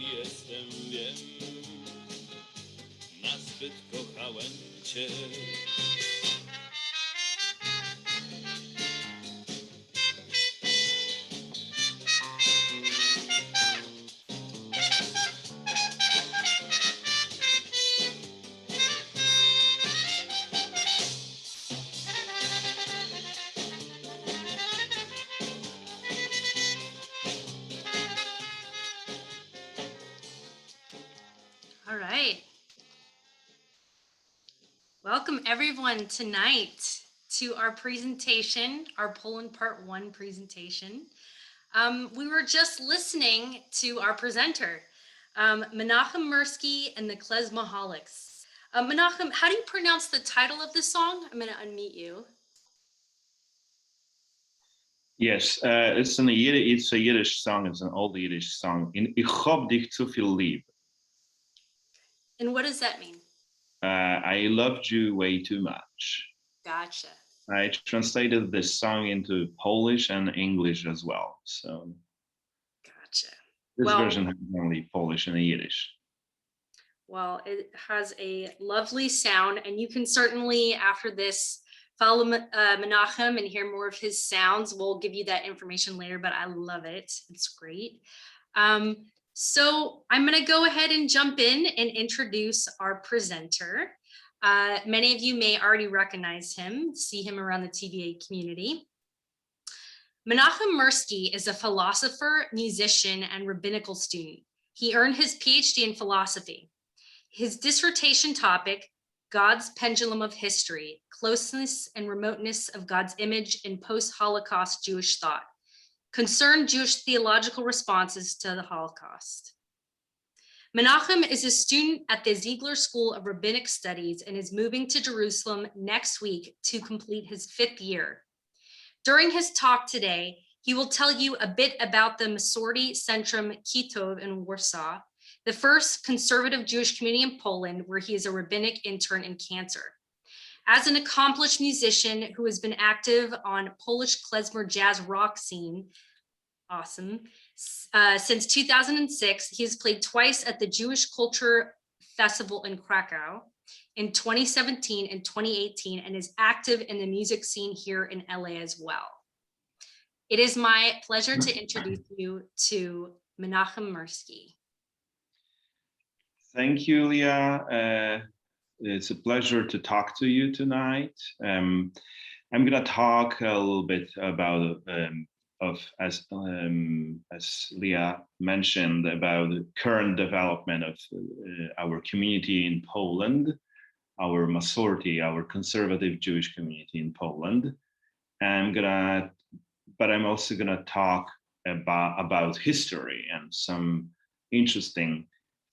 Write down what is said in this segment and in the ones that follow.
jestem, wiem, nazbyt kochałem cię. All right. Welcome everyone tonight to our presentation, our Poland Part 1 presentation. We were just listening to our presenter, Menachem Mirski and the Klezmaholics. Menachem, how do you pronounce the title of the song? I'm going to unmute you. Yes, it's a Yiddish song. It's an old Yiddish song. Ich hab dich zu viel lieb. And what does that mean? I loved you way too much. Gotcha. I translated this song into Polish and English as well. So, gotcha. This version has only Polish and Yiddish. Well, it has a lovely sound, and you can certainly, after this, follow Menachem and hear more of his sounds. We'll give you that information later, but I love it. It's great. So I'm going to go ahead and jump in and introduce our presenter. Many of you may already recognize him, see him around the TVA community. Menachem Mirski is a philosopher, musician, and rabbinical student. He earned his PhD in philosophy. His dissertation topic, God's Pendulum of History, Closeness and Remoteness of God's Image in Post-Holocaust Jewish Thought, concerned Jewish theological responses to the Holocaust. Menachem is a student at the Ziegler School of Rabbinic Studies and is moving to Jerusalem next week to complete his 5th year. During his talk today, he will tell you a bit about the Masorti Centrum Kitov in Warsaw, the first conservative Jewish community in Poland, where he is a rabbinic intern in cancer. As an accomplished musician who has been active on Polish klezmer jazz rock scene, awesome, since 2006, he has played twice at the Jewish Culture Festival in Krakow in 2017 and 2018, and is active in the music scene here in LA as well. It is my pleasure to introduce you to Menachem Mirski. Thank you, Leah. It's a pleasure to talk to you tonight. I'm going to talk a little bit about, as Leah mentioned, about the current development of our community in Poland, our Masorti, our conservative Jewish community in Poland. But I'm also going to talk about history and some interesting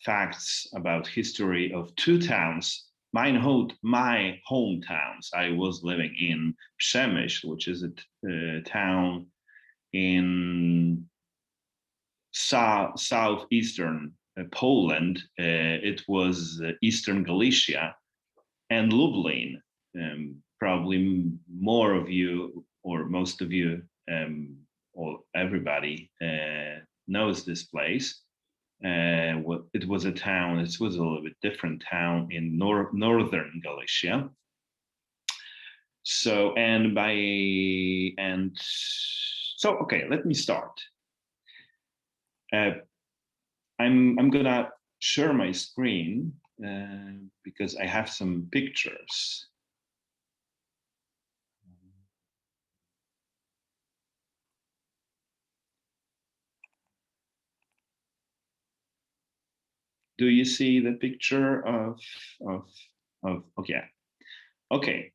facts about history of 2 towns, my hometowns. I was living in Przemyśl, which is a town in southeastern Poland. It was Eastern Galicia, and Lublin. Probably more of you, or most of you, or everybody knows this place. It was a town, it was a little bit different town in northern Galicia. So, okay, let me start. I'm gonna share my screen because I have some pictures. Do you see the picture of okay.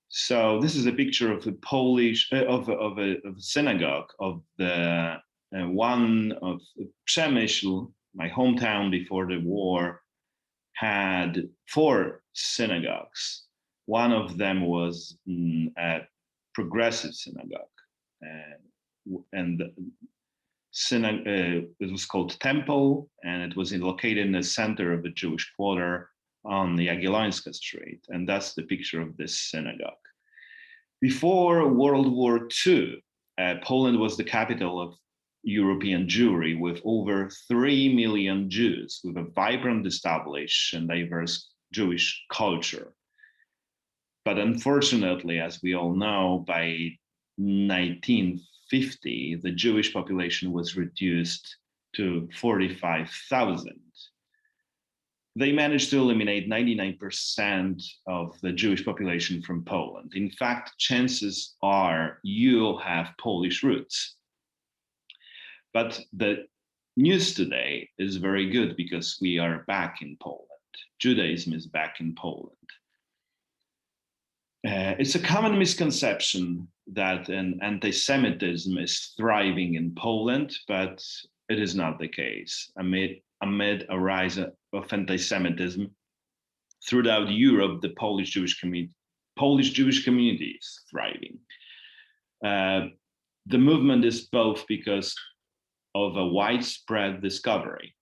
So this is a picture of a Polish of a synagogue of the one of Przemyśl, my hometown before the war, had 4 synagogues. One of them was a progressive synagogue, and it was called Temple, and it was located in the center of the Jewish quarter on the Jagiellońska Street, and that's the picture of this synagogue. Before World War II, Poland was the capital of European Jewry with over 3 million Jews, with a vibrant, established, and diverse Jewish culture. But unfortunately, as we all know, by 1950, the Jewish population was reduced to 45,000. They managed to eliminate 99% of the Jewish population from Poland. In fact, chances are you'll have Polish roots. But the news today is very good because we are back in Poland. Judaism is back in Poland. It's a common misconception that an anti-Semitism is thriving in Poland, but it is not the case. Amid a rise of anti-Semitism throughout Europe, the Polish Jewish community is thriving. The movement is both because of a widespread discovery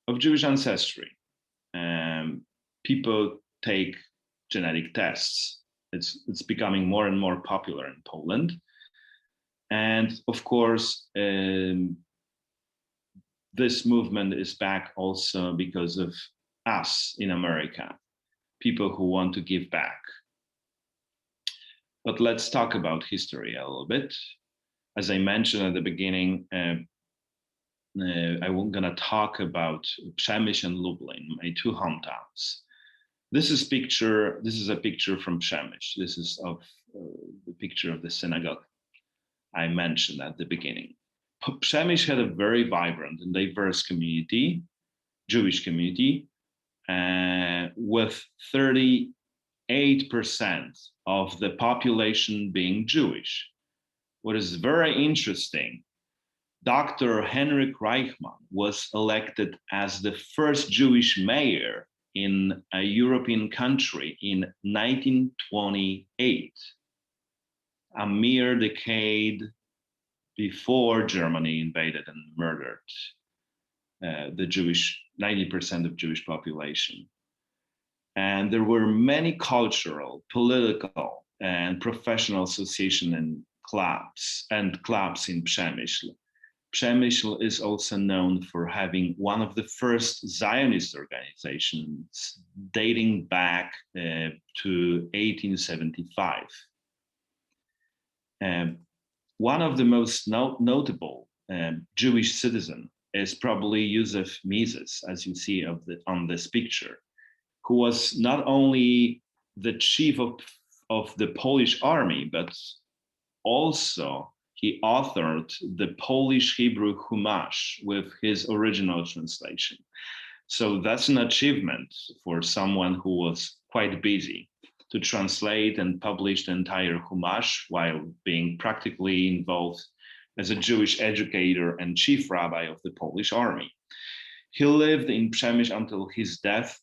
of Jewish ancestry. People take genetic tests. It's becoming more and more popular in Poland. And of course, this movement is back also because of us in America, people who want to give back. But let's talk about history a little bit. As I mentioned at the beginning, I'm gonna talk about Przemyśl and Lublin, my two hometowns. This is a picture from Przemyśl. This is of the picture of the synagogue I mentioned at the beginning. Przemyśl had a very vibrant and diverse community, Jewish community, with 38% of the population being Jewish. What is very interesting, Dr. Henryk Reichman was elected as the first Jewish mayor in a European country in 1928, a mere decade before Germany invaded and murdered the 90% of Jewish population. And there were many cultural, political, and professional associations and clubs in Przemyśl. Przemyśl is also known for having one of the first Zionist organizations dating back to 1875. One of the most notable Jewish citizens is probably Józef Mises, as you see on this picture, who was not only the chief of the Polish army, but also he authored the Polish Hebrew Chumash with his original translation. So that's an achievement for someone who was quite busy to translate and publish the entire Chumash while being practically involved as a Jewish educator and chief rabbi of the Polish army. He lived in Przemyśl until his death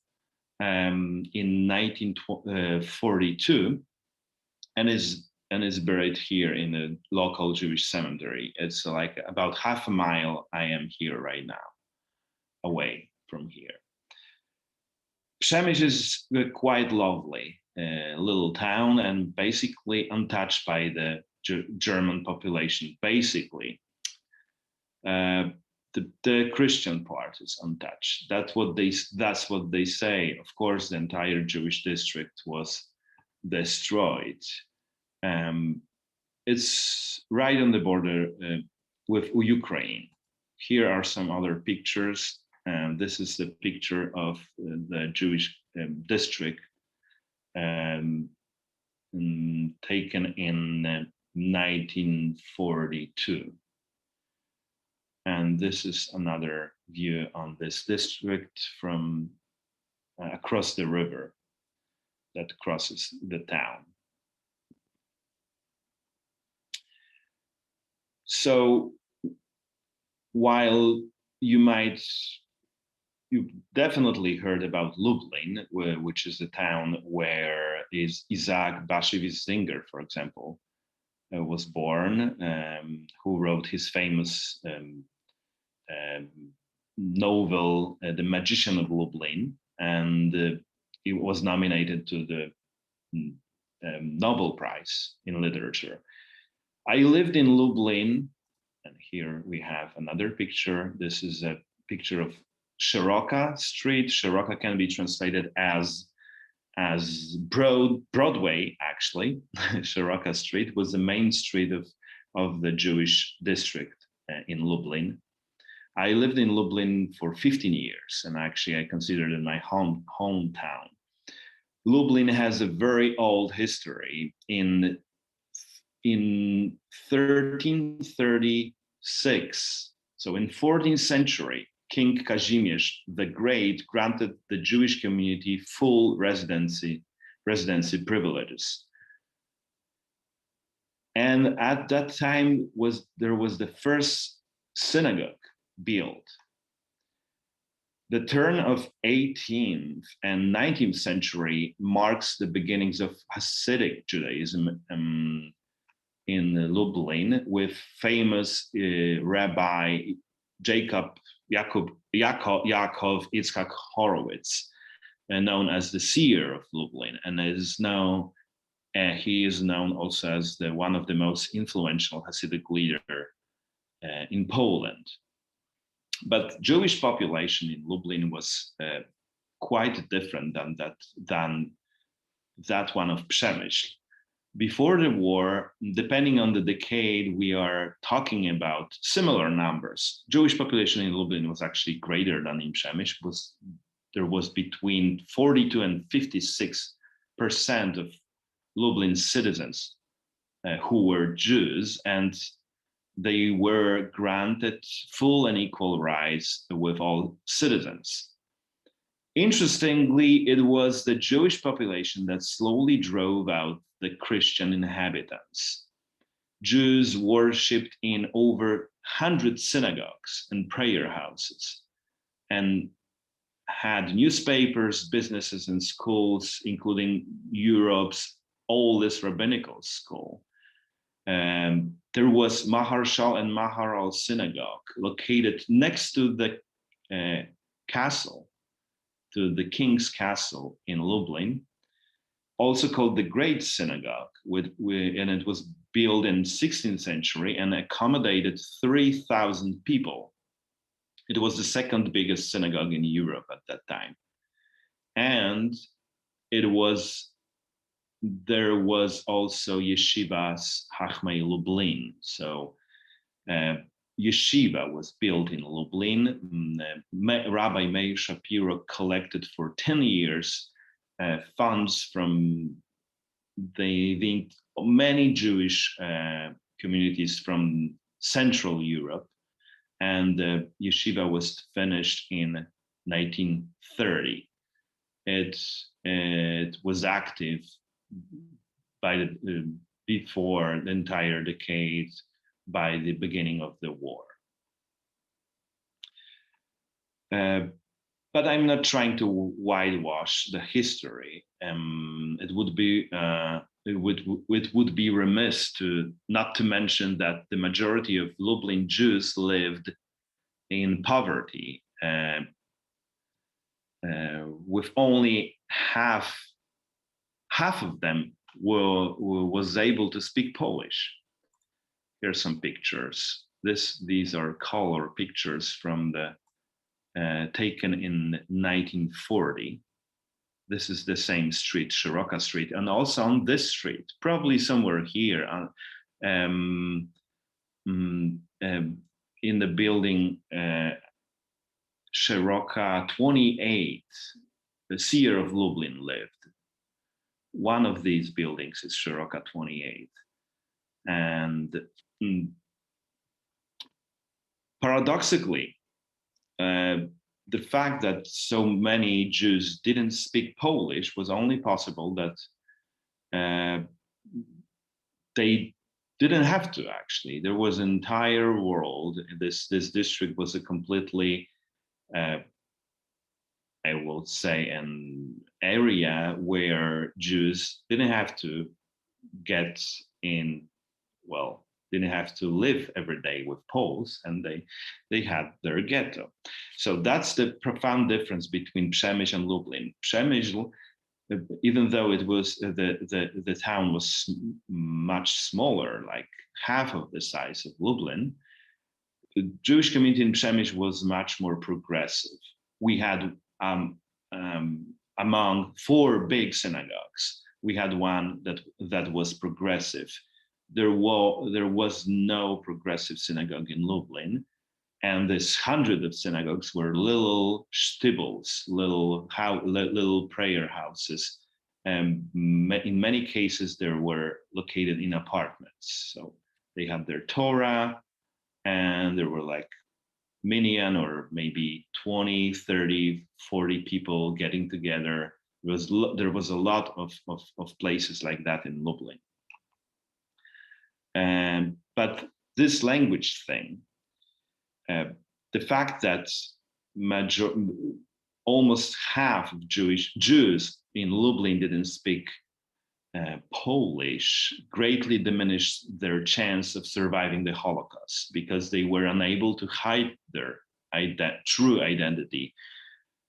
in 1942 and is buried here in a local Jewish cemetery. It's like about half a mile I am here right now, away from here. Przemyśl is a quite lovely little town and basically untouched by the German population. Basically, the Christian part is untouched. That's what they say. Of course, the entire Jewish district was destroyed. It's right on the border with Ukraine. Here are some other pictures. This is the picture of the Jewish district taken in 1942. And this is another view on this district from across the river that crosses the town. So while you've definitely heard about Lublin, which is the town where Isaac Bashevis Singer, for example, was born, who wrote his famous novel, The Magician of Lublin, and it was nominated to the Nobel Prize in Literature. I lived in Lublin And here we have another picture. This is a picture of Shiroka Street. Shiroka can be translated as Broadway, actually. Shiroka Street was the main street of the Jewish district in Lublin. I lived in Lublin for 15 years, and actually I consider it my hometown. Lublin has a very old history. In 1336, so in 14th century, King Kazimierz the Great granted the Jewish community full residency privileges. And at that time there was the first synagogue built. The turn of 18th and 19th century marks the beginnings of Hasidic Judaism in Lublin, with famous Rabbi Yaakov Yitzchak Horowitz, known as the seer of Lublin, and he is known also as one of the most influential Hasidic leader in Poland. But Jewish population in Lublin was quite different than that one of Przemyśl. Before the war, depending on the decade, we are talking about similar numbers. Jewish population in Lublin was actually greater than in Przemyśl. There was between 42 and 56% of Lublin citizens who were Jews, and they were granted full and equal rights with all citizens. Interestingly, it was the Jewish population that slowly drove out the Christian inhabitants. Jews worshipped in over 100 synagogues and prayer houses, and had newspapers, businesses, and schools, including Europe's oldest rabbinical school. There was Maharsha and Maharal Synagogue located next to the castle, to the king's castle in Lublin, also called the Great Synagogue, and it was built in 16th century and accommodated 3,000 people. It was the second biggest synagogue in Europe at that time. And there was also Yeshivas Hachmei Lublin. So yeshiva was built in Lublin. Rabbi Meir Shapiro collected for 10 years funds from the many Jewish communities from Central Europe. And the yeshiva was finished in 1930. It was active before the entire decade, by the beginning of the war. But I'm not trying to whitewash the history. It would be remiss not to mention that the majority of Lublin Jews lived in poverty, with only half of them was able to speak Polish. Here's some pictures. These are color pictures from taken in 1940. This is the same street, Shiroka Street, and also on this street, probably somewhere here, in the building Shiroka 28, the seer of Lublin lived. One of these buildings is Shiroka 28. And paradoxically, the fact that so many Jews didn't speak Polish was only possible that they didn't have to, actually. There was an entire world. This district was a completely, I will say, an area where Jews didn't have to get in, well, didn't have to live every day with Poles, and they had their ghetto. So that's the profound difference between Przemyśl and Lublin. Przemyśl, even though it was the town was much smaller, like half of the size of Lublin, the Jewish community in Przemyśl was much more progressive. We had among 4 big synagogues, we had one that was progressive. There was no progressive synagogue in Lublin, and this 100 of synagogues were little shtibbles, little prayer houses. And in many cases, they were located in apartments. So they had their Torah, and there were like minyan or maybe 20, 30, 40 people getting together. There was a lot of places like that in Lublin. But this language thing, the fact that almost half of Jews in Lublin didn't speak Polish greatly diminished their chance of surviving the Holocaust, because they were unable to hide their true identity,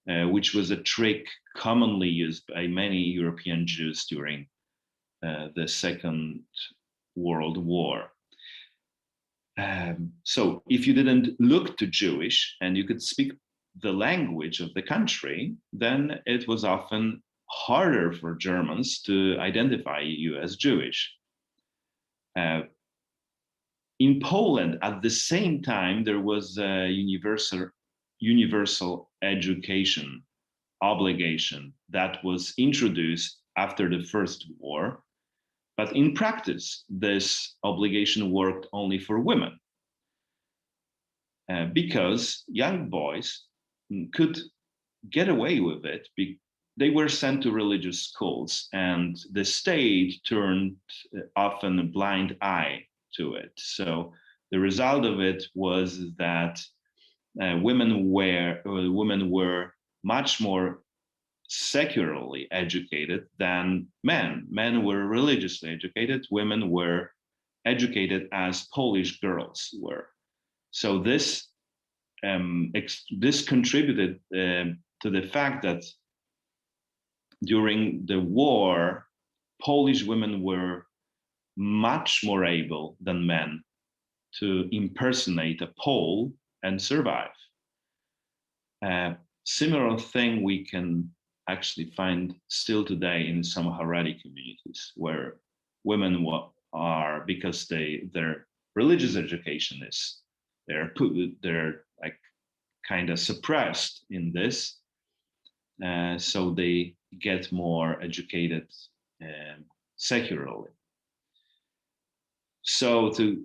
which was a trick commonly used by many European Jews during the Second World War. So if you didn't look too Jewish and you could speak the language of the country, then it was often harder for Germans to identify you as Jewish. In Poland, at the same time, there was a universal education obligation that was introduced after the First War. But in practice, this obligation worked only for women, because young boys could get away with it. They were sent to religious schools, and the state turned often a blind eye to it. So the result of it was that women were much more secularly educated than men. Men were religiously educated. Women were educated as Polish girls were. So this contributed to the fact that during the war, Polish women were much more able than men to impersonate a Pole and survive. Similar thing we can actually find still today in some Haredi communities, where women are, because their religious education is, they're like kind of suppressed in this, so they get more educated secularly. So to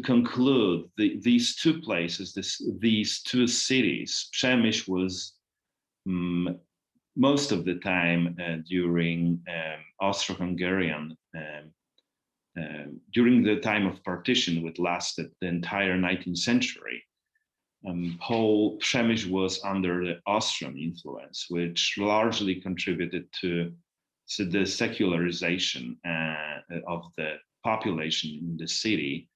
conclude, these 2 places, these 2 cities, Przemyśl was most of the time during Austro-Hungarian, during the time of partition, which lasted the entire 19th century, Przemyśl was under the Austrian influence, which largely contributed to the secularization of the population in the city.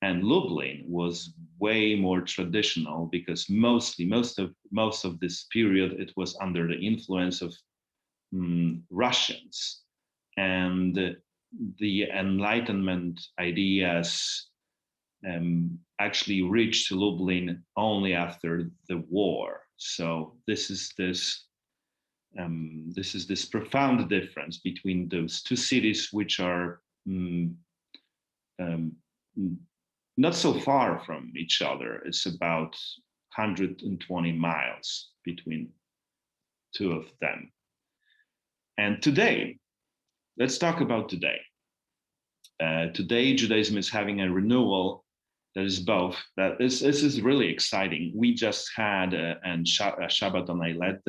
And Lublin was way more traditional, because most of this period it was under the influence of Russians, and the Enlightenment ideas actually reached Lublin only after the war. So this is this profound difference between those 2 cities, which are not so far from each other. It's about 120 miles between 2 of them. And today, let's talk about today. Today, Judaism is having a renewal that is both. This is really exciting. We just had a Shabbaton. I led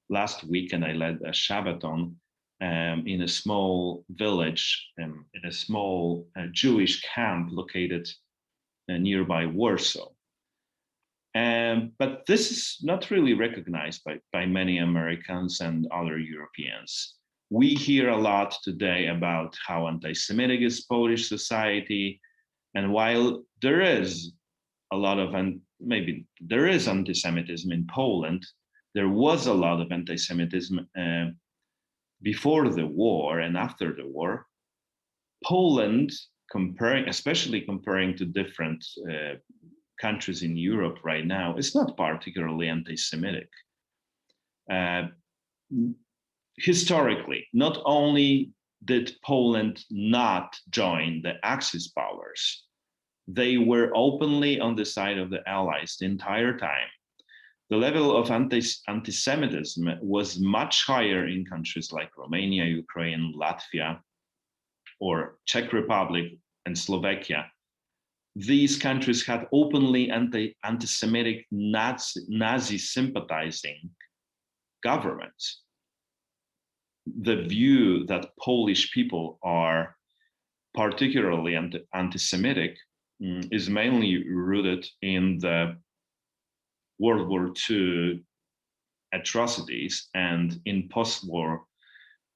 last week, and I led a Shabbaton in a small village, in a small Jewish camp located nearby Warsaw. But this is not really recognized by many Americans and other Europeans. We hear a lot today about how anti-Semitic is Polish society, and while there is a lot of, and maybe there is anti-Semitism in Poland, there was a lot of anti-Semitism before the war and after the war. Poland, especially comparing to different countries in Europe right now is not particularly anti-Semitic. Historically, not only did Poland not join the Axis powers, they were openly on the side of the Allies the entire time. The level of anti-Semitism was much higher in countries like Romania, Ukraine, Latvia, or Czech Republic and Slovakia. These countries had openly anti-Semitic Nazi sympathizing governments. The view that Polish people are particularly anti-Semitic is mainly rooted in the World War II atrocities and in post-war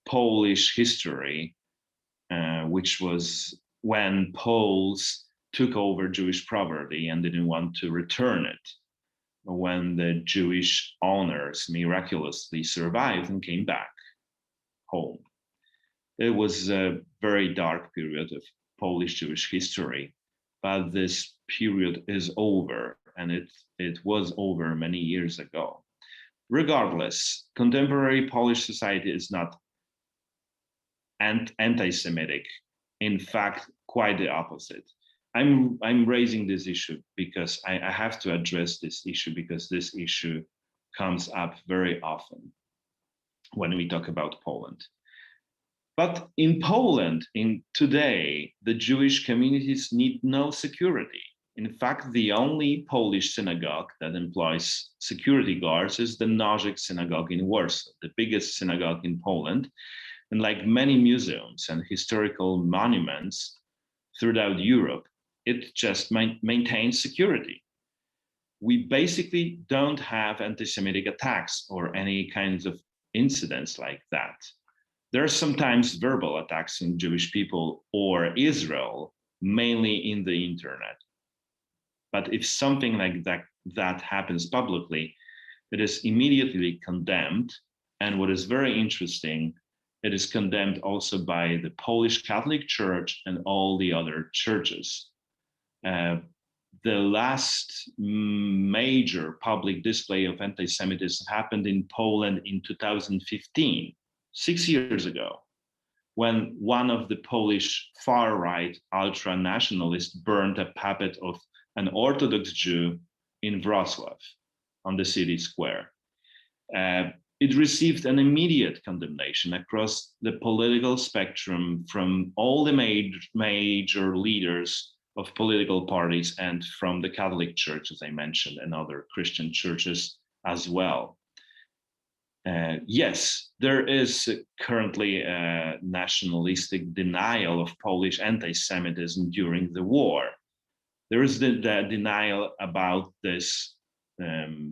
Polish history, which was when Poles took over Jewish property and didn't want to return it, when the Jewish owners miraculously survived and came back home. It was a very dark period of Polish Jewish history, but this period is over, and it was over many years ago. Regardless, contemporary Polish society is not anti-Semitic. In fact, quite the opposite. I'm raising this issue because I have to address this issue, because this issue comes up very often when we talk about Poland. But in Poland, today, the Jewish communities need no security. In fact, the only Polish synagogue that employs security guards is the Nożyk Synagogue in Warsaw, the biggest synagogue in Poland. And like many museums and historical monuments throughout Europe, it just maintains security. We basically don't have anti-Semitic attacks or any kinds of incidents like that. There are sometimes verbal attacks on Jewish people or Israel, mainly in the internet. But if something like that happens publicly, it is immediately condemned. And what is very interesting, it is condemned also by the Polish Catholic Church and all the other churches. The last major public display of anti-Semitism happened in Poland in 2015, 6 years ago, when one of the Polish far-right ultra-nationalists burned a puppet of an Orthodox Jew in Wrocław on the city square. It received an immediate condemnation across the political spectrum from all the major leaders of political parties and from the Catholic Church, as I mentioned, and other Christian churches as well. Yes, there is currently a nationalistic denial of Polish anti-Semitism during the war. There is the denial about this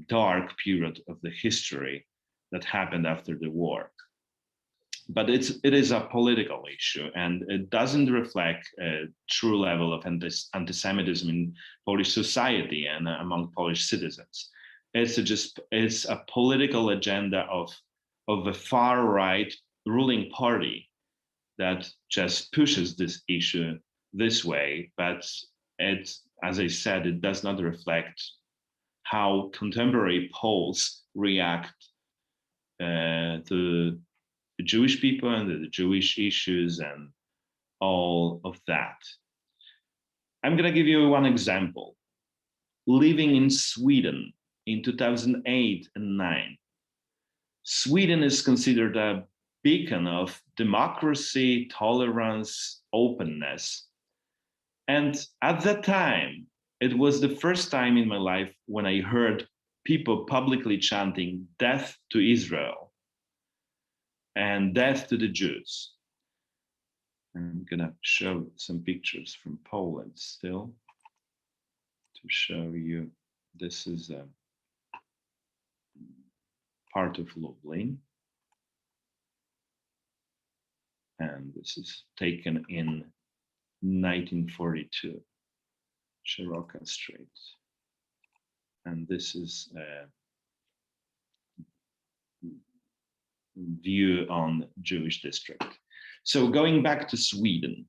dark period of the history that happened after the war. But it is a political issue, and it doesn't reflect a true level of anti-Semitism in Polish society and among Polish citizens. It's a political agenda of a far-right ruling party that just pushes this issue this way. But as I said, it does not reflect how contemporary Poles react to the Jewish people and the Jewish issues and all of that. I'm going to give you one example. Living in Sweden in 2008 and 9, Sweden is considered a beacon of democracy, tolerance, openness. And at that time, it was the first time in my life when I heard people publicly chanting death to Israel and death to the Jews. I'm gonna show some pictures from Poland still to show you. This is a part of Lublin. And this is taken in 1942, Shiroka Street. And this is a view on Jewish district. So going back to Sweden,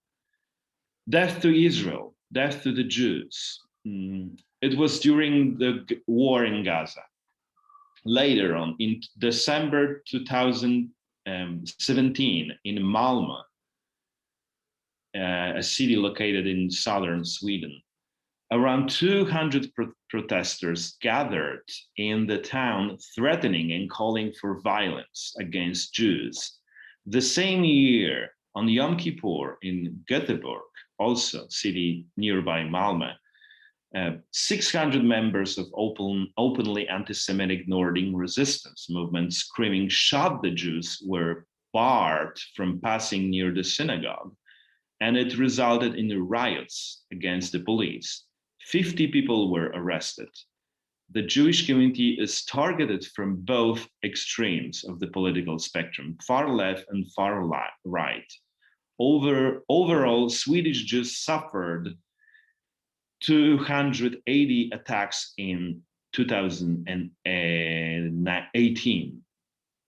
death to Israel, death to the Jews. it was during the war in Gaza. Later on, in December 2017, in Malmö, a city located in southern Sweden, around 200 protesters gathered in the town, threatening and calling for violence against Jews. The same year, on Yom Kippur in Göteborg, also city nearby Malmö, 600 members of openly anti-Semitic Nordic resistance movement screaming "Shot the Jews" were barred from passing near the synagogue, and it resulted in riots against the police. 50 people were arrested. The Jewish community is targeted from both extremes of the political spectrum, far left and far right. Overall, Swedish Jews suffered 280 attacks in 2018.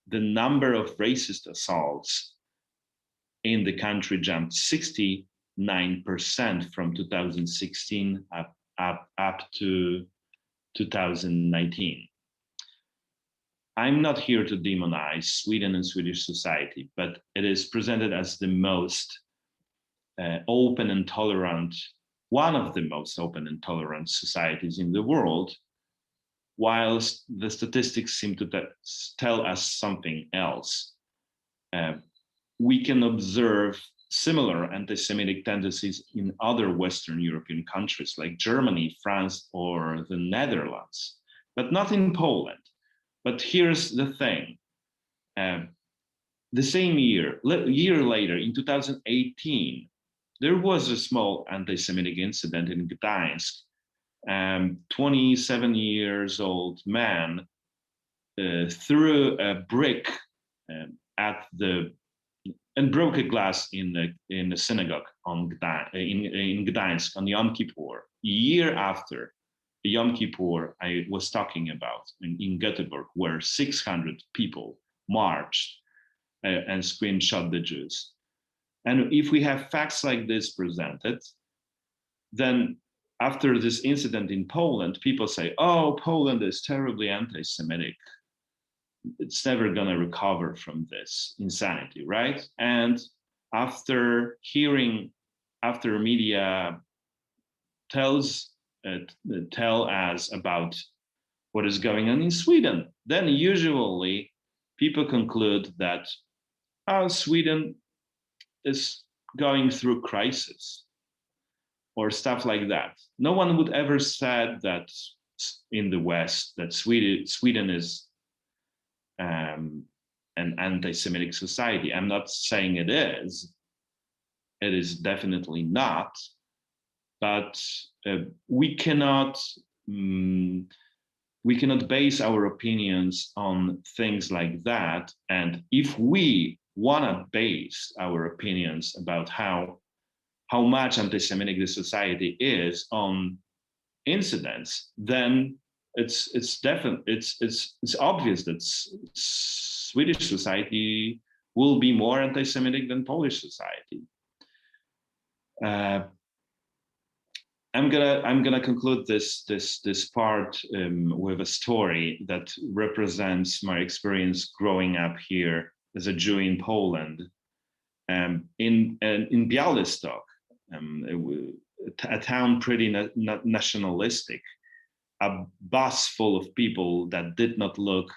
The number of racist assaults in the country jumped 69% from 2016 up to 2019. I'm not here to demonize Sweden and Swedish society, but it is presented as the most open and tolerant, one of the most open and tolerant societies in the world, whilst the statistics seem to tell us something else. We can observe similar anti-Semitic tendencies in other Western European countries like Germany, France, or the Netherlands, but not in Poland. But here's the thing. The same year later, in 2018, there was a small anti-Semitic incident in Gdańsk. 27-year-old man threw a brick and broke a glass in a synagogue in Gdańsk on Yom Kippur. A year after Yom Kippur I was talking about in Göteborg, where 600 people marched and screamed "Shot the Jews." And if we have facts like this presented, then after this incident in Poland, people say, "Oh, Poland is terribly anti-Semitic. It's never going to recover from this insanity," right? And after media tell us about what is going on in Sweden, then usually people conclude that Sweden is going through crisis or stuff like that. No one would ever said that in the West that Sweden is an anti-Semitic society. I'm not saying it is. It is definitely not. But we cannot base our opinions on things like that. And if we want to base our opinions about how much anti-Semitic the society is on incidents, then it's obvious that Swedish society will be more anti-Semitic than Polish society. I'm gonna conclude this part with a story that represents my experience growing up here as a Jew in Poland. In Białystok, a town pretty nationalistic, a bus full of people that did not look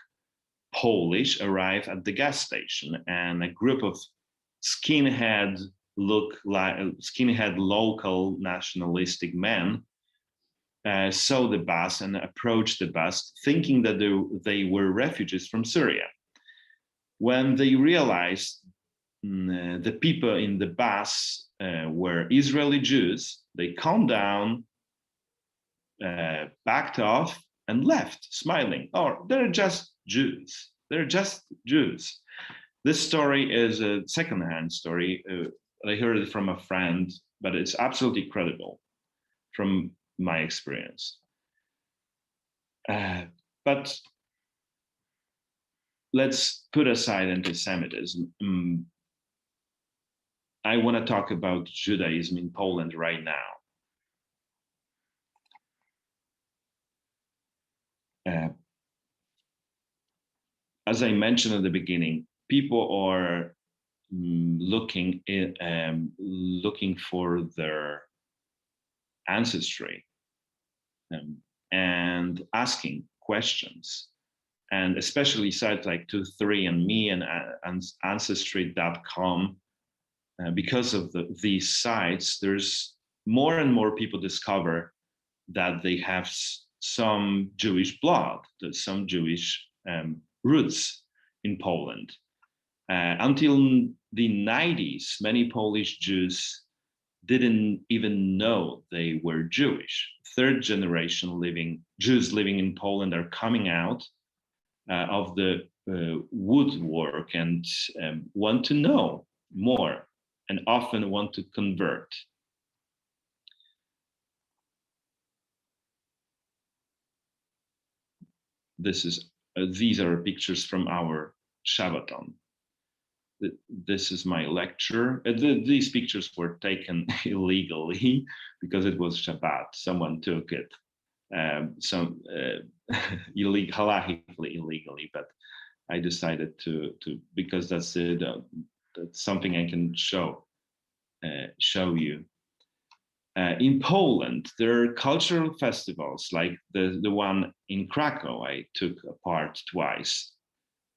Polish arrived at the gas station, and a group of skinhead local nationalistic men saw the bus and approached the bus, thinking that they were refugees from Syria. When they realized the people in the bus were Israeli Jews, they calmed down, backed off, and left, smiling. "Oh, they're just Jews. They're just Jews." This story is a secondhand story. I heard it from a friend, but it's absolutely credible from my experience. But let's put aside anti-Semitism. I want to talk about Judaism in Poland right now. as I mentioned at the beginning, people are looking for their ancestry and asking questions. And especially sites like 23andMe and Ancestry.com, because of these sites, there's more and more people discover that they have some Jewish blood, some Jewish roots in Poland. Until the 90s, many Polish Jews didn't even know they were Jewish. Third generation Jews living in Poland are coming out of the woodwork and want to know more and often want to convert. These are pictures from our Shabbaton. This is my lecture. These pictures were taken illegally because it was Shabbat. Someone took it, halachically illegally, but I decided to because that's something I can show you. In Poland, there are cultural festivals like the one in Krakow I took part twice.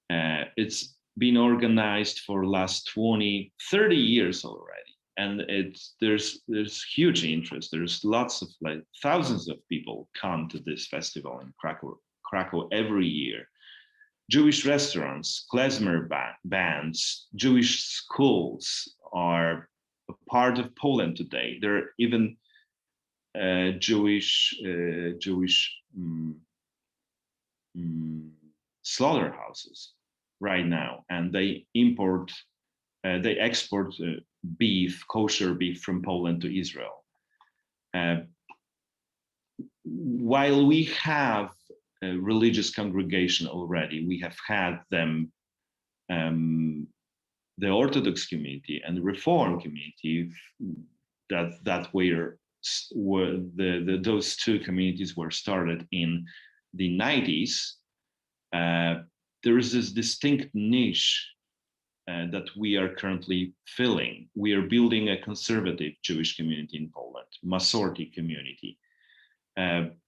It's been organized for last 20, 30 years already. And there's huge interest. There's lots of thousands of people come to this festival in Krakow every year. Jewish restaurants, klezmer bands, Jewish schools are a part of Poland today. There are even Jewish slaughterhouses right now, and they export beef, kosher beef from Poland to Israel. While we have a religious congregation already, we have had them, the Orthodox community and the Reform community, that were those two communities were started in the 90s. There is this distinct niche that we are currently filling. We are building a conservative Jewish community in Poland, Masorti community.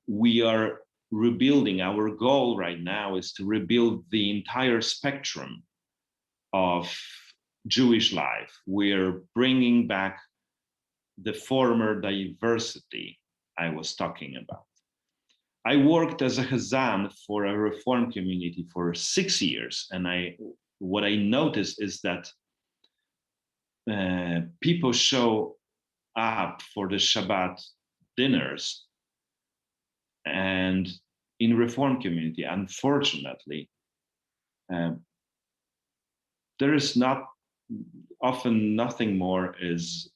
We are rebuilding. Our goal right now is to rebuild the entire spectrum of Jewish life. We are bringing back the former diversity I was talking about. I worked as a Chazan for a Reform community for 6 years, and what I noticed is that people show up for the Shabbat dinners, and in Reform community, unfortunately, there is often nothing more is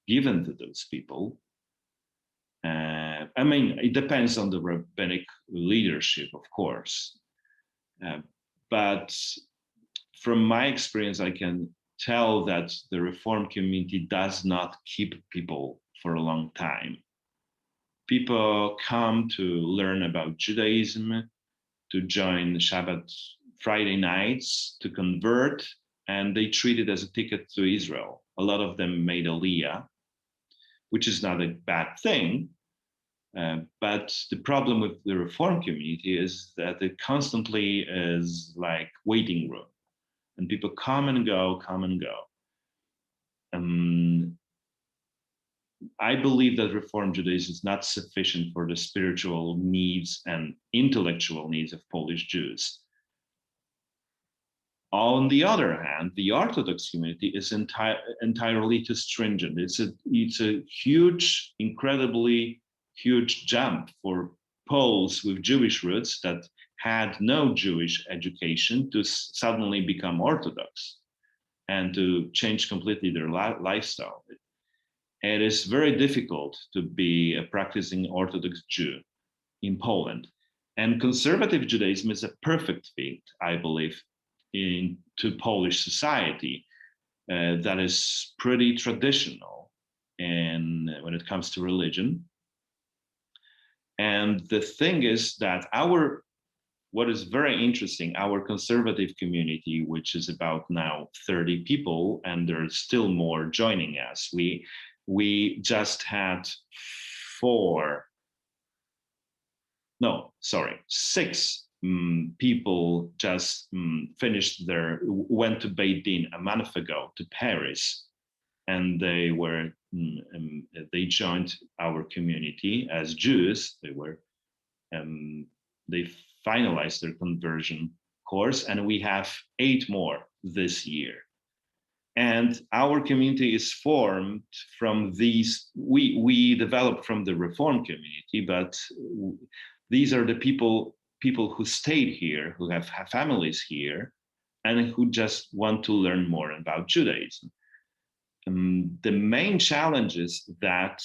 given to those people. I mean, it depends on the rabbinic leadership, of course. But from my experience, I can tell that the Reform community does not keep people for a long time. People come to learn about Judaism, to join Shabbat Friday nights, to convert, and they treat it as a ticket to Israel. A lot of them made Aliyah, which is not a bad thing. But the problem with the Reform community is that it constantly is like waiting room, and people come and go. I believe that Reform Judaism is not sufficient for the spiritual needs and intellectual needs of Polish Jews. On the other hand, the Orthodox community is entirely too stringent. It's a huge, incredibly huge jump for Poles with Jewish roots that had no Jewish education to suddenly become Orthodox and to change completely their lifestyle. It is very difficult to be a practicing Orthodox Jew in Poland. And conservative Judaism is a perfect fit, I believe, into Polish society that is pretty traditional when it comes to religion. And the thing is that what is very interesting, our conservative community, which is about now 30 people, and there's still more joining us. We just had six people just went to Beit Din a month ago to Paris, and they joined our community as Jews. They finalized their conversion course, and we have 8 more this year. And our community is formed from these. We developed from the Reform community, but these are the people who stayed here, who have families here, and who just want to learn more about Judaism. The main challenge is that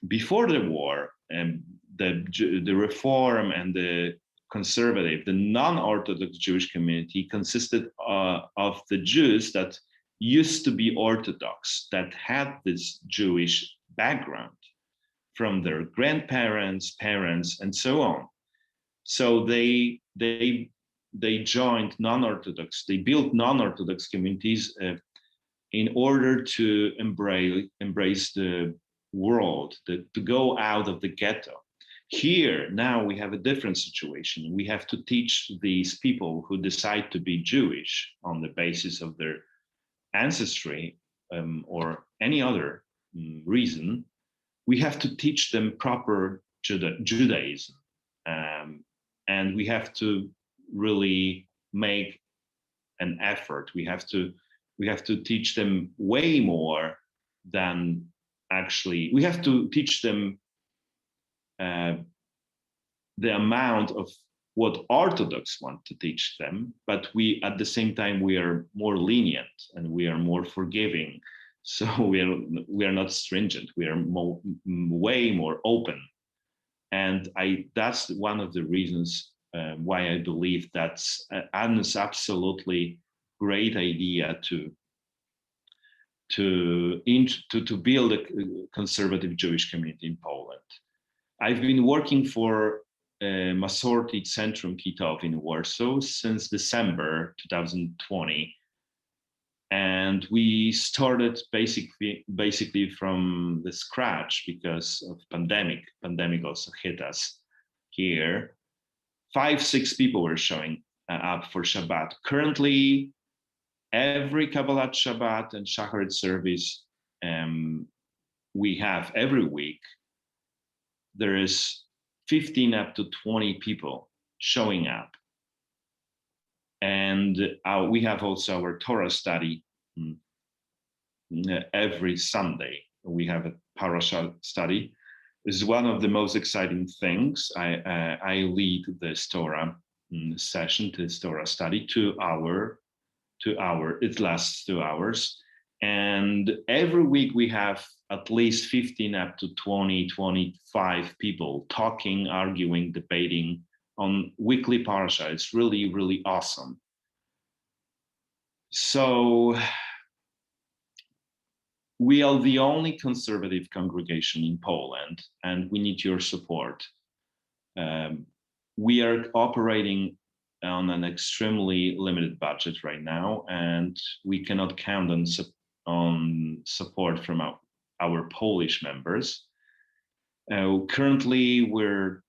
before the war, the Reform and the conservative, the non-Orthodox Jewish community consisted of the Jews that used to be Orthodox, that had this Jewish background from their grandparents, parents, and so on. So they joined non-Orthodox. They built non-Orthodox communities in order to embrace the world, to go out of the ghetto. Here, now we have a different situation. We have to teach these people who decide to be Jewish on the basis of their ancestry or any other reason. We have to teach them proper Judaism. And we have to really make an effort. We have to teach them way more than actually, we have to teach them the amount of what Orthodox want to teach them, but at the same time, we are more lenient and we are more forgiving. So we are not stringent. We are way more open. And that's one of the reasons why I believe that's an absolutely great idea to build a conservative Jewish community in Poland. I've been working for Masorti Centrum Kitov in Warsaw since December 2020. And we started basically from the scratch because of pandemic. Pandemic also hit us here. 5-6 people were showing up for Shabbat. Currently, every Kabbalat Shabbat and Shacharit service we have every week, there is 15 up to 20 people showing up. And we have also our Torah study every Sunday. We have a Maharsha study. This is one of the most exciting things. I lead this Torah session, this Torah study, 2 hour. It lasts 2 hours. And every week we have at least 15 up to 20, 25 people talking, arguing, debating on weekly Parsha. It's really, really awesome. So we are the only conservative congregation in Poland, and we need your support. We are operating on an extremely limited budget right now, and we cannot count on support from our Polish members. Currently, we're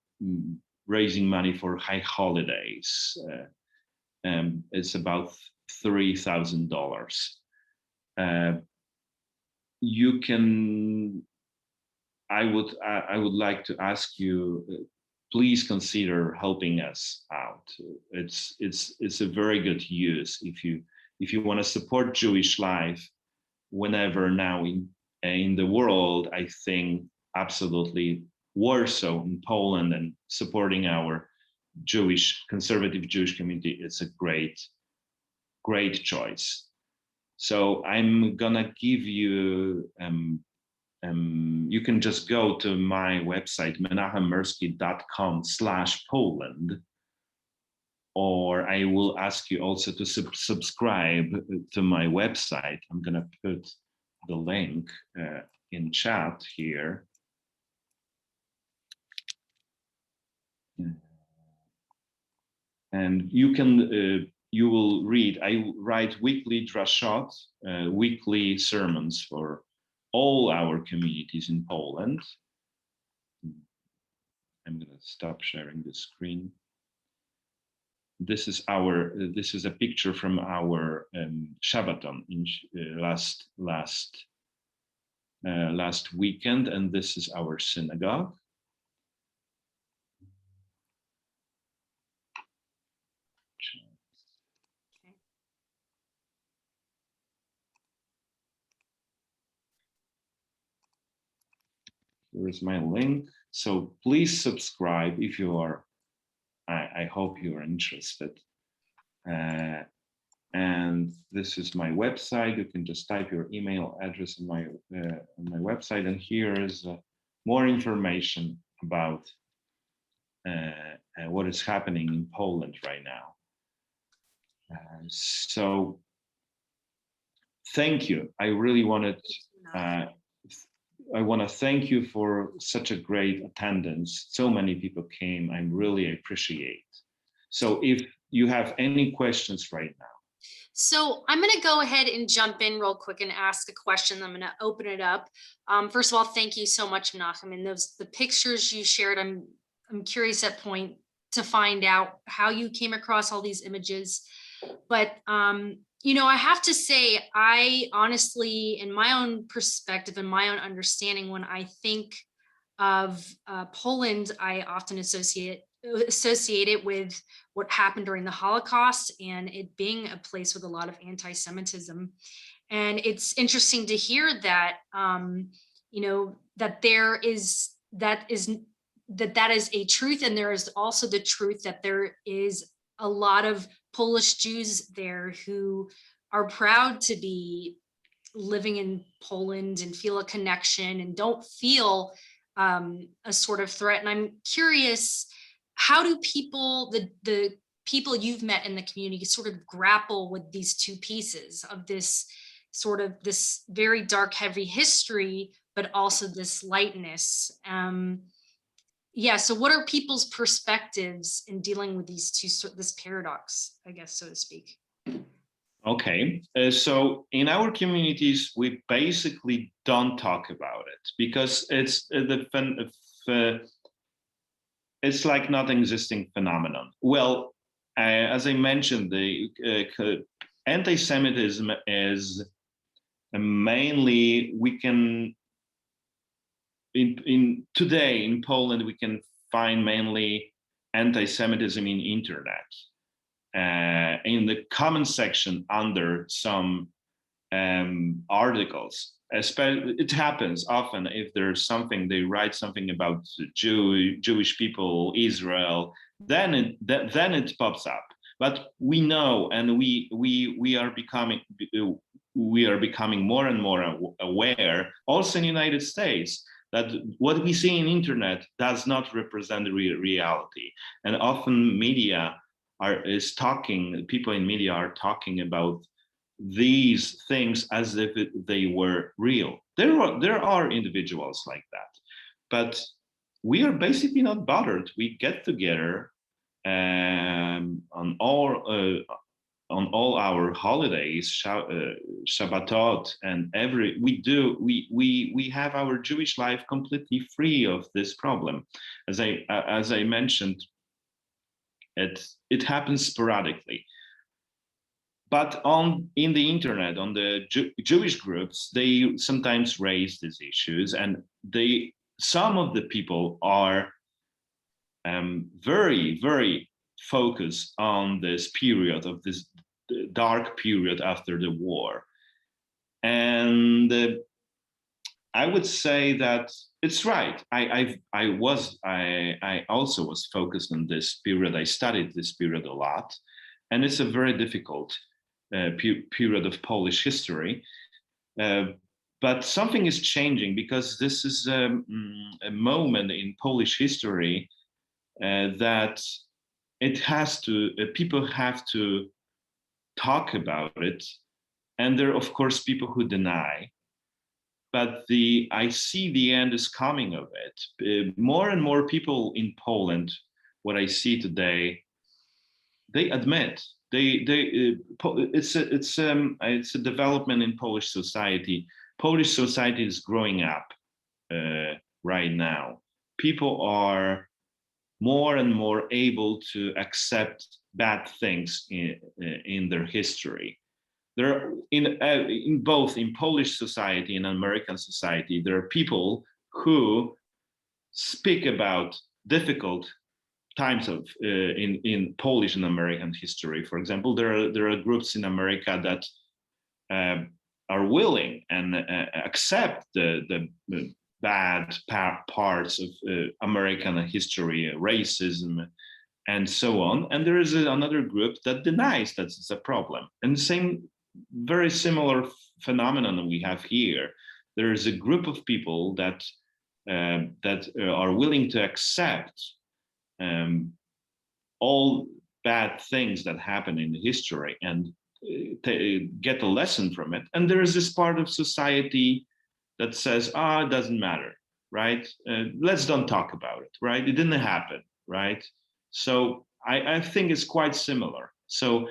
raising money for high holidays. It's about $3,000. You can. I would like to ask you, please consider helping us out. It's a very good use if you want to support Jewish life whenever now in the world. I think absolutely Warsaw in Poland and supporting our conservative Jewish community is a great choice. So I'm gonna give you, you can just go to my website, menachemmirski.com/Poland, or I will ask you also to subscribe to my website. I'm gonna put the link in chat here. And you will read, I write weekly drashot, weekly sermons for all our communities in Poland. I'm going to stop sharing the screen. This is a picture from our Shabbaton in last weekend, and this is our synagogue. Here is my link. So please subscribe if you are. I hope you are interested. And this is my website. You can just type your email address on my website, and here is more information about what is happening in Poland right now. So thank you. I really wanted. I want to thank you for such a great attendance. So many people came. I really appreciate. So if you have any questions right now. So I'm going to go ahead and jump in real quick and ask a question. I'm going to open it up. First of all, thank you so much, Menachem. And the pictures you shared, I'm curious at point to find out how you came across all these images. But you know, I have to say, I honestly, in my own perspective and my own understanding, when I think of Poland, I often associate it with what happened during the Holocaust and it being a place with a lot of anti-Semitism. And it's interesting to hear that, you know, that that is a truth. And there is also the truth that there is a lot of Polish Jews there who are proud to be living in Poland and feel a connection and don't feel a sort of threat. And I'm curious, how do people, the people you've met in the community, sort of grapple with these two pieces of this sort of this very dark, heavy history, but also this lightness? Yeah, so what are people's perspectives in dealing with these two, this paradox, I guess, so to speak? Okay, so in our communities, we basically don't talk about it because it's like not existing phenomenon. Well, as I mentioned, the anti-Semitism is mainly, we can today in Poland, we can find mainly anti-Semitism in internet, in the comment section under some articles. It happens often if there's something, they write something about Jewish people, Israel, then it pops up. But we know, and we are becoming more and more aware, also in the United States, that what we see in internet does not represent the reality. And often people in media are talking about these things as if they were real. There are individuals like that, but we are basically not bothered. We get together on all our holidays, Shabbatot, and we have our Jewish life completely free of this problem. As I mentioned, it happens sporadically. But in the internet, on the Jewish groups, they sometimes raise these issues, and some of the people are very, very focused on this period of this dark period after the war. And I would say that it's right. I also was focused on this period. I studied this period a lot, and it's a very difficult period of Polish history. But something is changing, because this is a moment in Polish history that people have to talk about it. And there are, of course, people who deny. But I see the end is coming of it. More and more people in Poland what I see today, they admit it's a development in Polish society. Polish society is growing up right now. People are more and more able to accept bad things in their history. There are in both in Polish society and American society, there are people who speak about difficult times of in Polish and American history. For example, there are groups in America that are willing and accept the bad parts of American history, racism, and so on. And there is another group that denies that it's a problem. And the same, very similar phenomenon we have here. There is a group of people that are willing to accept all bad things that happen in history and get a lesson from it. And there is this part of society that says, it doesn't matter, right? Let's don't talk about it, right? It didn't happen, right? So I think it's quite similar. So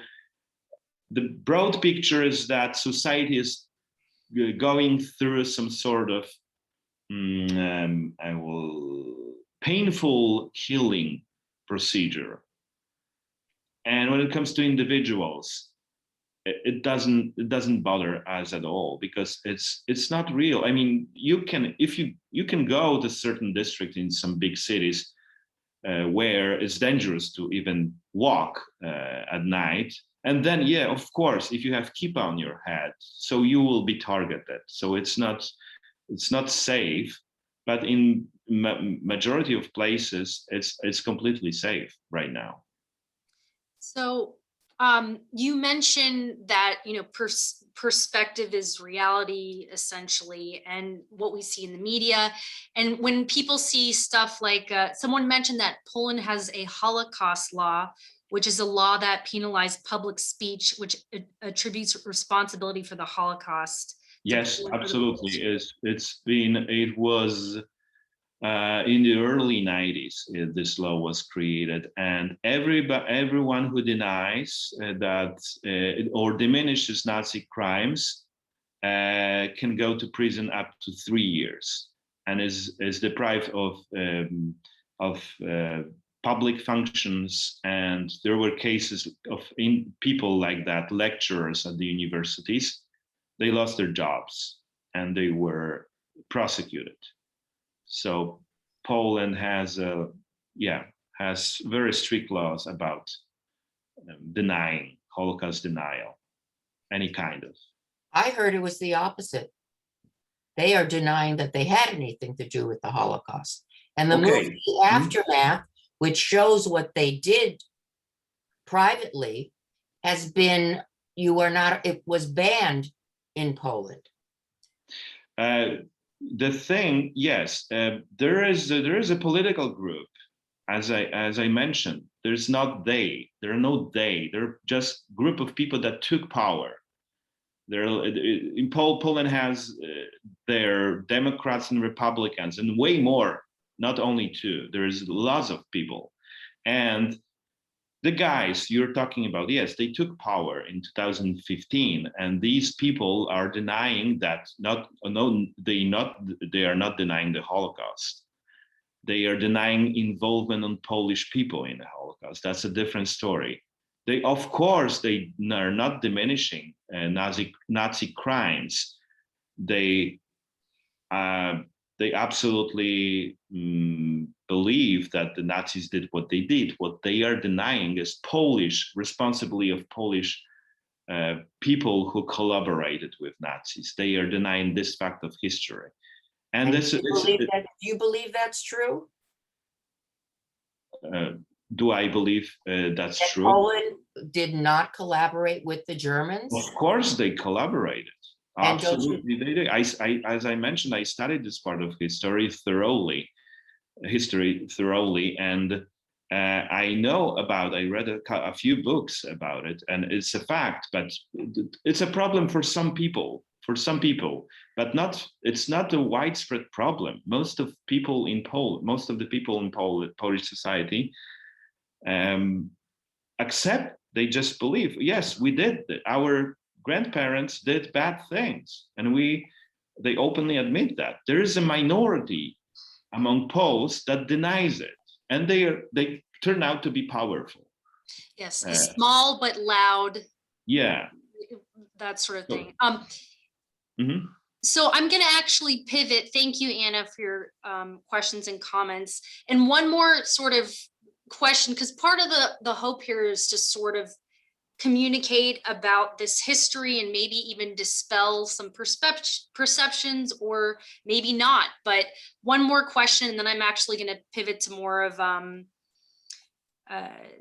the broad picture is that society is going through some sort of painful healing procedure. And when it comes to individuals, it doesn't bother us at all, because it's not real. I mean, you can go to certain districts in some big cities where it's dangerous to even walk at night. And then, yeah, of course, if you have kippah on your head, so you will be targeted. So it's not safe, but in majority of places, it's completely safe right now. So you mentioned that, perspective is reality, essentially, and what we see in the media. And when people see stuff like, someone mentioned that Poland has a Holocaust law, which is a law that penalized public speech, which attributes responsibility for the Holocaust. Yes, absolutely. It was in the early 90s, this law was created, and everyone who denies that or diminishes Nazi crimes can go to prison up to 3 years, and is deprived of public functions. And there were cases of people like that, lecturers at the universities. They lost their jobs and they were prosecuted. So Poland has very strict laws about denying Holocaust denial, any kind of. I heard it was the opposite. They are denying that they had anything to do with the Holocaust. And the movie Aftermath, which shows what they did privately, has been, it was banned in Poland. The thing, yes, there is a political group, as I mentioned. There are no they. They're just group of people that took power. Poland has their Democrats and Republicans, and way more. Not only two. There is lots of people, and the guys you're talking about, yes, they took power in 2015, and these people are denying that. They are not denying the Holocaust. They are denying involvement on Polish people in the Holocaust. That's a different story. They are not diminishing Nazi crimes. They absolutely believe that the Nazis did what they did. What they are denying is responsibility of Polish people who collaborated with Nazis. They are denying this fact of history. And do you believe that's true? Do I believe that's true? Poland did not collaborate with the Germans? Of course they collaborated. Absolutely, they did. As I mentioned, I studied this part of history thoroughly, and I know about. I read a few books about it, and it's a fact. But it's a problem for some people. But it's not a widespread problem. Most of the people in Polish society accept. They just believe, yes, we did. Our grandparents did bad things, and they openly admit that. There is a minority among Poles that denies it, and they turn out to be powerful. Yes, small but loud. Yeah, that sort of So- thing. mhm. So I'm going to actually pivot. Thank you, Anna, for your questions and comments. And one more sort of question, because part of the hope here is to sort of communicate about this history and maybe even dispel some perceptions, or maybe not. But one more question, and then I'm actually going to pivot to more of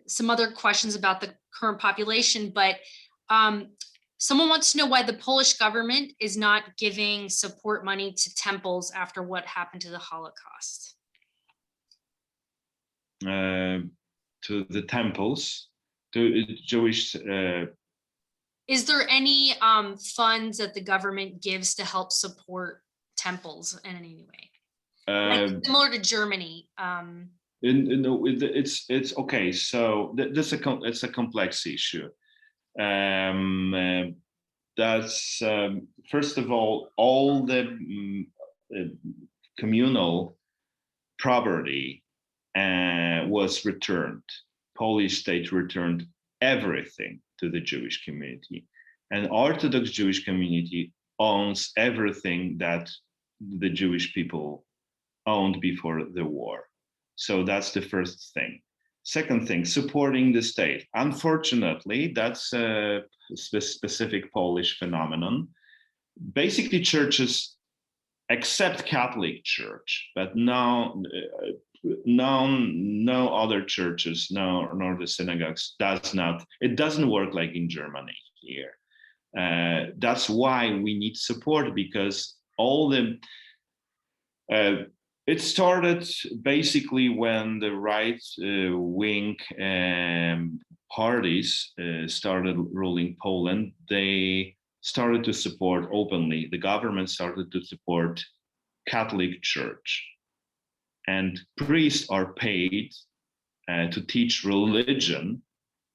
some other questions about the current population. But someone wants to know why the Polish government is not giving support money to temples after what happened to the Holocaust. To the temples, to Jewish. Is there any funds that the government gives to help support temples in any way? Like similar to Germany. It's okay. So it's a complex issue. That's first of all the communal property was returned. Polish state returned everything to the Jewish community, and Orthodox Jewish community owns everything that the Jewish people owned before the war. So that's the first thing. Second thing, supporting the state. Unfortunately, that's a specific Polish phenomenon. Basically, churches, except Catholic Church, but no other churches, nor the synagogues, it doesn't work like in Germany here. That's why we need support, because all the it started basically when the right-wing parties started ruling Poland. They started to support openly. The government started to support Catholic Church, and priests are paid to teach religion,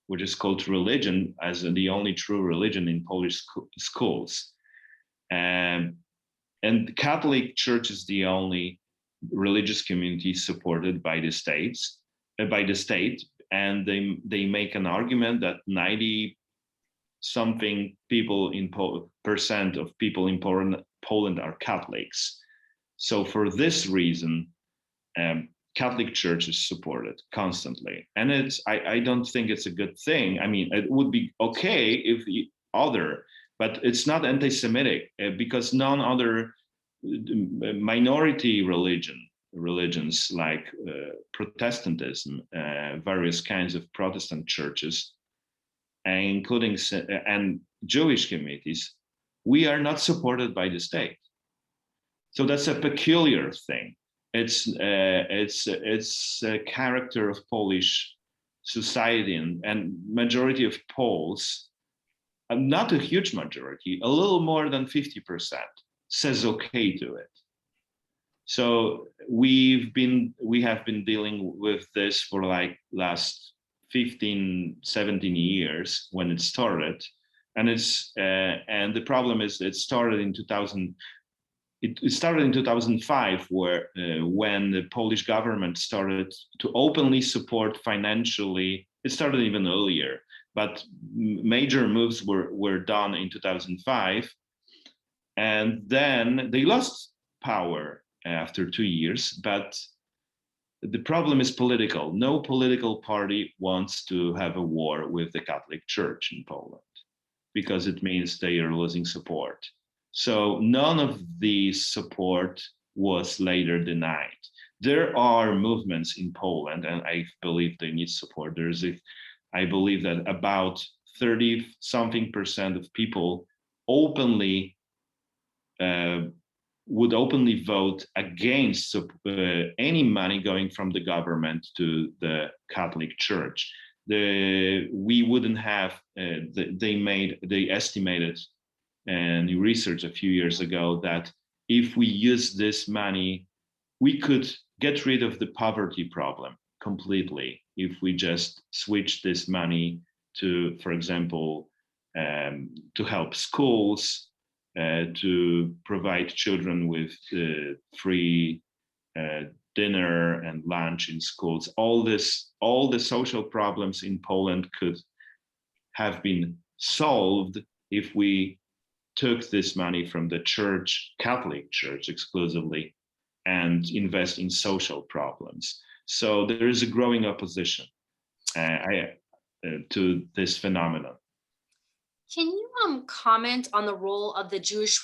which is called religion as the only true religion in Polish schools. And the Catholic Church is the only religious community supported by the state, and they make an argument that 90-something percent of people in Poland are Catholics. So for this reason, Catholic Church is supported constantly, and I don't think it's a good thing. I mean, it would be okay if but it's not anti-Semitic, because none other minority religions like Protestantism, various kinds of Protestant churches, including and Jewish communities, we are not supported by the state. So that's a peculiar thing. It's a character of Polish society, and majority of Poles, not a huge majority, a little more than 50%, says okay to it. So we have been dealing with this for like last 15, 17 years when it started, and and the problem is it started in 2000. It started in 2005, when the Polish government started to openly support financially. It started even earlier, but major moves were done in 2005, and then they lost power after 2 years. But the problem is political. No political party wants to have a war with the Catholic Church in Poland, because it means they are losing support. So none of the support was later denied. There are movements in Poland, and I believe they need support. I believe that about 30-something% of people would openly vote against any money going from the government to the Catholic Church. We wouldn't have. They estimated and research a few years ago that if we use this money, we could get rid of the poverty problem completely if we just switch this money to, for example, to help schools, to provide children with free dinner and lunch in schools. All the social problems in Poland could have been solved if we took this money from the church, Catholic Church exclusively, and invest in social problems. So there is a growing opposition to this phenomenon. Can you comment on the role of the Jewish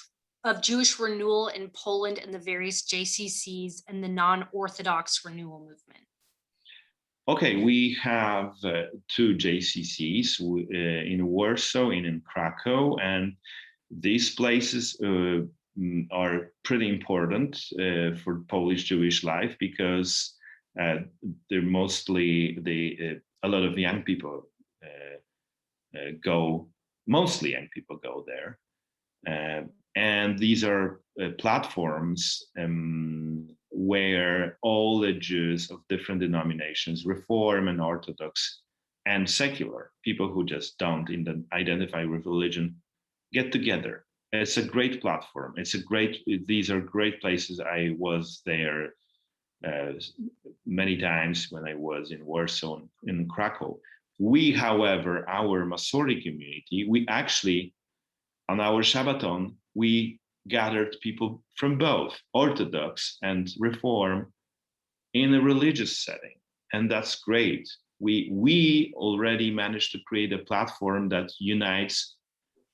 renewal in Poland and the various JCCs and the non-Orthodox renewal movement? Okay, we have two JCCs in Warsaw and in Krakow, and these places are pretty important for Polish Jewish life because they're mostly a lot of young people go. Mostly young people go there, and these are platforms where all the Jews of different denominations, Reform and Orthodox and secular, people who just don't identify with religion, get together. It's a great platform. These are great places. I was there many times when I was in Warsaw and in Krakow. We, however, our Masorti community, we actually, on our Shabbaton, we gathered people from both Orthodox and Reform in a religious setting. And that's great. We already managed to create a platform that unites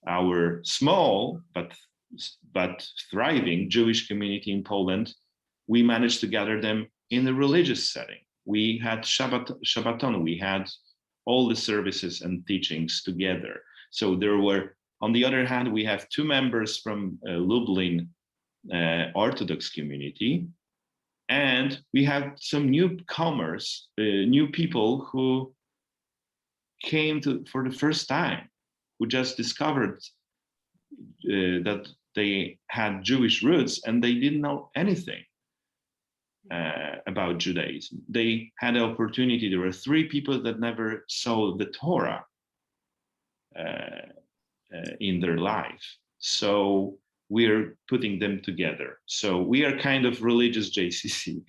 our small but thriving Jewish community in Poland. We managed to gather them in a religious setting. We had Shabbaton, we had all the services and teachings together. So there were, on the other hand, we have two members from Lublin Orthodox community, and we have some newcomers, new people who came for the first time, who just discovered that they had Jewish roots and they didn't know anything about Judaism. They had an opportunity. There were three people that never saw the Torah in their life. So we're putting them together. So we are kind of religious JCC,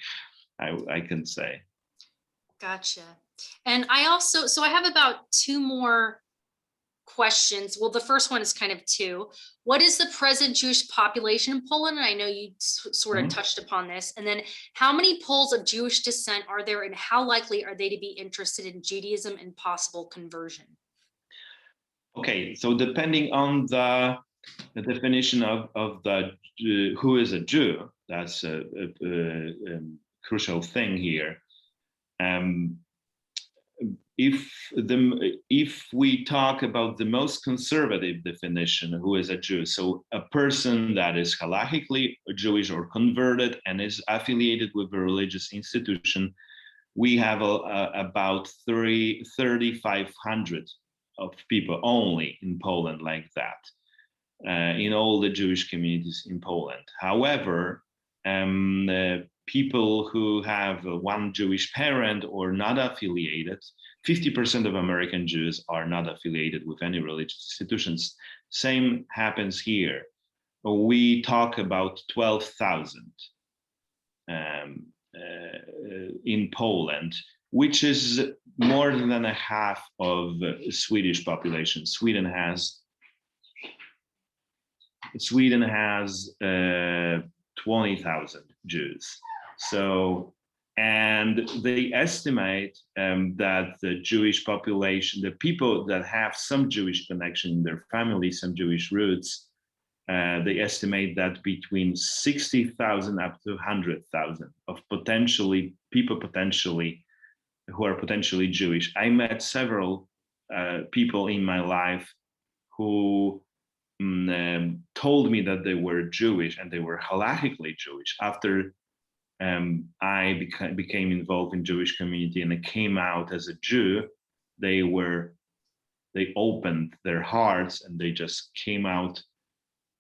I can say. Gotcha. And I have about two more questions. Well, the first one is kind of two. What is the present Jewish population in Poland? And I know you sort of touched upon this. And then how many Poles of Jewish descent are there, and how likely are they to be interested in Judaism and possible conversion? Okay, so depending on the definition of the who is a Jew, that's a crucial thing here. If we talk about the most conservative definition, who is a Jew, so a person that is halachically Jewish or converted and is affiliated with a religious institution, we have about 3,500 of people only in Poland like that, in all the Jewish communities in Poland. However, people who have one Jewish parent or not affiliated, 50% of American Jews are not affiliated with any religious institutions. Same happens here. We talk about 12,000 in Poland, which is more than a half of the Swedish population. Sweden has 20,000 Jews. So, and they estimate that the Jewish population, the people that have some Jewish connection in their family, some Jewish roots, they estimate that between 60,000 up to 100,000 of people who are potentially Jewish. I met several people in my life who told me that they were Jewish and they were halachically Jewish. After I became involved in Jewish community and I came out as a Jew, they opened their hearts and they just came out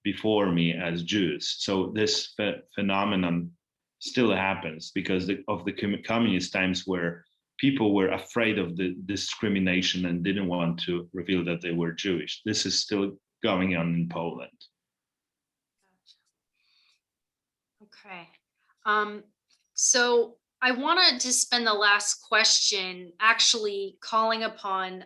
before me as Jews. So this phenomenon still happens because of the communist times where people were afraid of the discrimination and didn't want to reveal that they were Jewish. This is still going on in Poland. Okay. So I wanted to spend the last question actually calling upon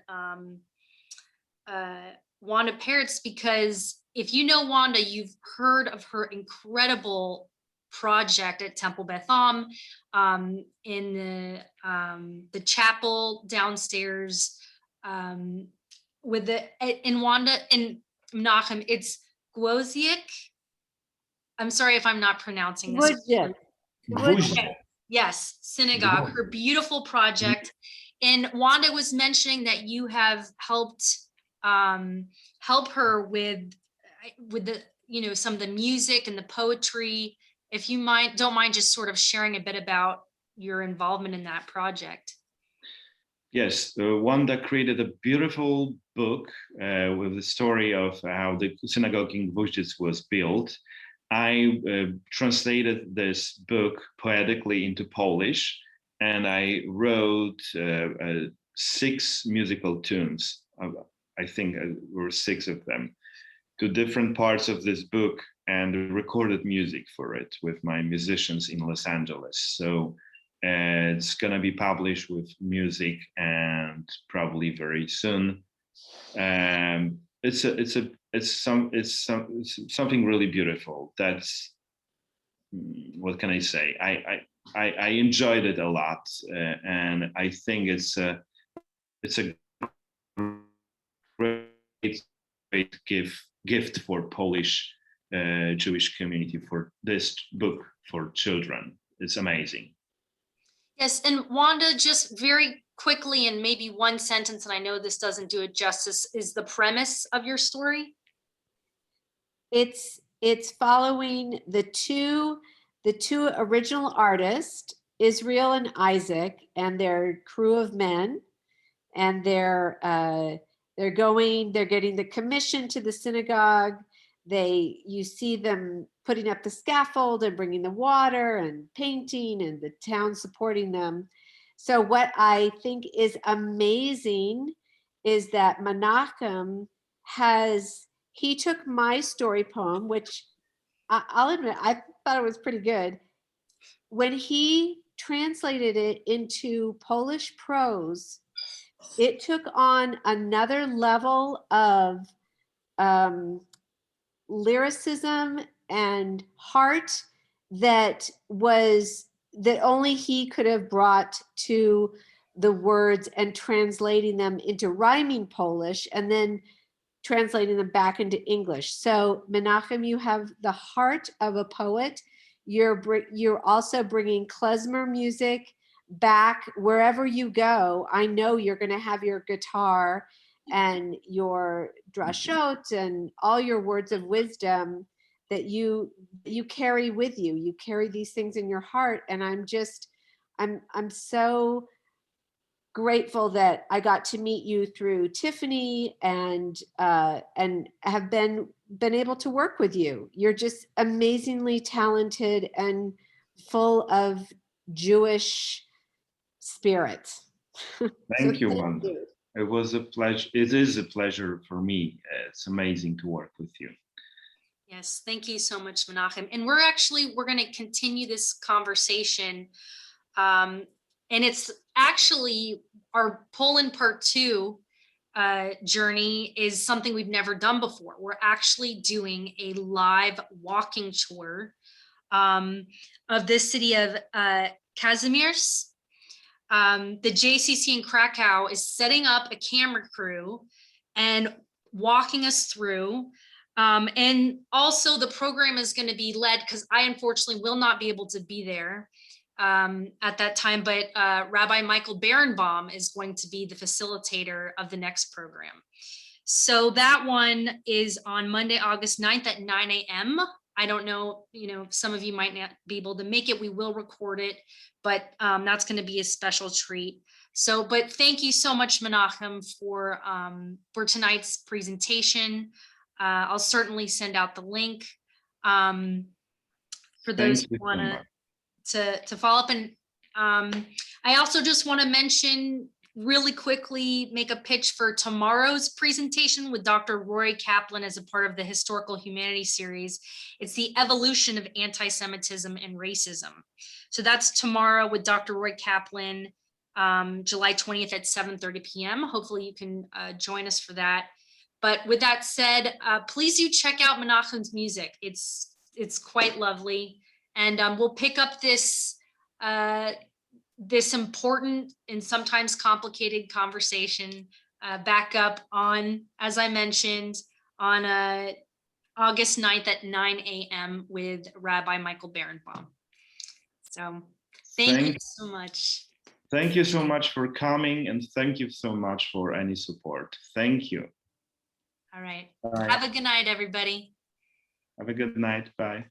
Wanda Peretz, because if you know Wanda, you've heard of her incredible project at Temple Beth Am, in the chapel downstairs, with in Wanda and Menachem, it's Gwoziek. I'm sorry if I'm not pronouncing this. Gwóźdź. Yes, Synagogue, her beautiful project. And Wanda was mentioning that you have helped help her with the, you know, some of the music and the poetry. If you don't mind just sort of sharing a bit about your involvement in that project. Yes, Wanda created a beautiful book with the story of how the synagogue in Gwóździc was built. I translated this book poetically into Polish, and I wrote 6 musical tunes. I think there were 6 of them, to different parts of this book, and recorded music for it with my musicians in Los Angeles. So it's gonna be published with music, and probably very soon. It's something really beautiful. That's, what can I say? I enjoyed it a lot, and I think it's a great gift for Polish Jewish community, for this book for children. It's amazing. Yes, and Wanda, just very quickly, in maybe one sentence, and I know this doesn't do it justice, is the premise of your story? It's following the two original artists, Israel and Isaac, and their crew of men, and they're getting the commission to the synagogue. You see them putting up the scaffold and bringing the water and painting, and the town supporting them. So what I think is amazing is that Menachem he took my story poem, which I'll admit, I thought it was pretty good. When he translated it into Polish prose, it took on another level of lyricism and heart that only he could have brought to the words, and translating them into rhyming Polish, and then translating them back into English. So Menachem, you have the heart of a poet. You're also bringing klezmer music back wherever you go. I know you're going to have your guitar and your drashot and all your words of wisdom that you carry with you. You carry these things in your heart, and I'm so grateful that I got to meet you through Tiffany, and have been able to work with you. You're just amazingly talented and full of Jewish spirit. Thank you, Wanda. It was a pleasure. It is a pleasure for me. It's amazing to work with you. Yes, thank you so much, Menachem. And we're going to continue this conversation. And it's actually our Poland Part 2 journey is something we've never done before. We're actually doing a live walking tour of this city of Kazimierz. The JCC in Krakow is setting up a camera crew and walking us through. And also the program is going to be led, because I unfortunately will not be able to be there at that time, but Rabbi Michael Berenbaum is going to be the facilitator of the next program. So that one is on Monday, August 9th at 9 a.m. I don't know, some of you might not be able to make it. We will record it, but that's going to be a special treat. So, but thank you so much, Menachem, for tonight's presentation. I'll certainly send out the link for those who want to follow up. And I also just want to mention really quickly, make a pitch for tomorrow's presentation with Dr. Roy Kaplan as a part of the Historical Humanities series. It's the evolution of anti-Semitism and racism. So that's tomorrow with Dr. Roy Kaplan, July 20th at 7:30 p.m. Hopefully you can join us for that. But with that said, please do check out Menachem's music. It's quite lovely. And we'll pick up this important and sometimes complicated conversation back up on, as I mentioned, on August 9th at 9 a.m. with Rabbi Michael Berenbaum. So thank you so much. Thank you so much for coming, and thank you so much for any support. Thank you. All right. Bye. Have a good night, everybody. Have a good night. Bye.